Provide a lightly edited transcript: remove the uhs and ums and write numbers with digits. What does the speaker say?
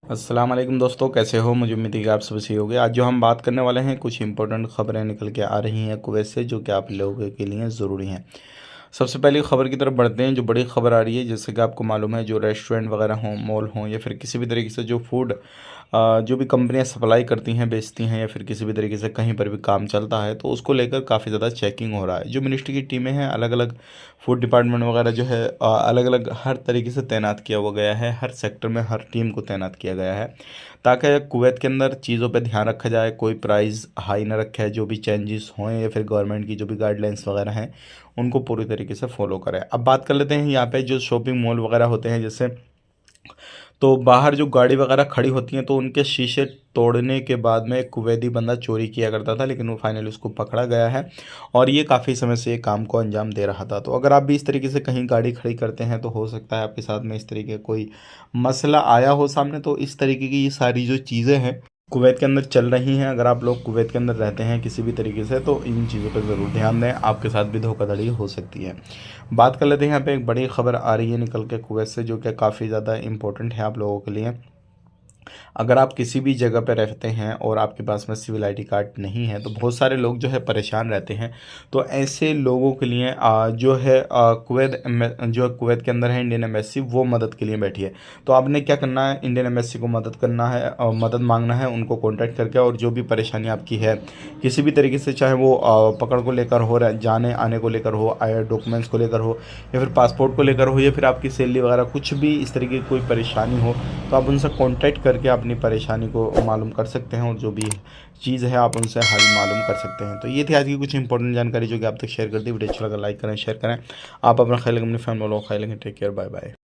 अस्सलाम वालेकुम दोस्तों, कैसे हो। मुझे उम्मीद है कि आप सब सही होंगे। आज जो हम बात करने वाले हैं, कुछ इंपॉर्टेंट खबरें निकल के आ रही हैं कुवैत से, जो कि आप लोगों के लिए ज़रूरी हैं। सबसे पहले खबर की तरफ बढ़ते हैं। जो बड़ी खबर आ रही है, जैसे कि आपको मालूम है, जो रेस्टोरेंट वगैरह हों, मॉल हों, या फिर किसी भी तरीके से जो फूड जो भी कंपनियां सप्लाई करती हैं, बेचती हैं, या फिर किसी भी तरीके से कहीं पर भी काम चलता है, तो उसको लेकर काफ़ी ज़्यादा चेकिंग हो रहा है। जो मिनिस्ट्री की टीमें हैं, अलग अलग फूड डिपार्टमेंट वगैरह जो है अलग अलग हर तरीके से तैनात किया हुआ गया है। हर सेक्टर में हर टीम को तैनात किया गया है, ताकि कुवैत के अंदर चीज़ों पे ध्यान रखा जाए, कोई प्राइस हाई ना रखा है। जो भी चेंजेस हों या फिर गवर्नमेंट की जो भी गाइडलाइंस वगैरह हैं, उनको पूरी तरीके से फॉलो करें। अब बात कर लेते हैं यहाँ पे जो शॉपिंग मॉल वगैरह होते हैं, जैसे तो बाहर जो गाड़ी वगैरह खड़ी होती हैं, तो उनके शीशे तोड़ने के बाद में एक कुवैती बंदा चोरी किया करता था, लेकिन वो फाइनली उसको पकड़ा गया है और ये काफ़ी समय से ये काम को अंजाम दे रहा था। तो अगर आप भी इस तरीके से कहीं गाड़ी खड़ी करते हैं, तो हो सकता है आपके साथ में इस तरीके का कोई मसला आया हो सामने। तो इस तरीके की ये सारी जो चीज़ें हैं कुवैत के अंदर चल रही हैं। अगर आप लोग कुवैत के अंदर रहते हैं किसी भी तरीके से, तो इन चीज़ों पर ज़रूर ध्यान दें, आपके साथ भी धोखाधड़ी हो सकती है। बात कर लेते हैं, यहाँ पे एक बड़ी खबर आ रही है निकल के कुवैत से, जो कि काफ़ी ज़्यादा इंपॉर्टेंट है आप लोगों के लिए। अगर आप किसी भी जगह पर रहते हैं और आपके पास में सिविल आईडी कार्ड नहीं है, तो बहुत सारे लोग जो है परेशान रहते हैं। तो ऐसे लोगों के लिए जो है जो कुवैत के अंदर है इंडियन एम्बेसी, वो मदद के लिए बैठी है। तो आपने क्या करना है, इंडियन एम्बेसी को मदद करना है, मदद मांगना है उनको कॉन्टैक्ट करके। और जो भी परेशानी आपकी है किसी भी तरीके से, चाहे वो पकड़ को लेकर हो, जाने आने को लेकर हो, डॉक्यूमेंट्स को लेकर हो, या फिर पासपोर्ट को लेकर हो, या फिर आपकी सैलरी वगैरह, कुछ भी इस तरीके की कोई परेशानी हो, तो आप उनसे कांटेक्ट करके अपनी परेशानी को मालूम कर सकते हैं, और जो भी चीज़ है आप उनसे हल मालूम कर सकते हैं। तो ये थी आज की कुछ इंपॉर्टेंट जानकारी, जो कि आप तक शेयर कर दी। वीडियो अच्छा लगा लाइक करें, शेयर करें। आप अपना ख्याल रखें, अपनी फैमिली वालों का ख्याल रखें। Take care, bye bye.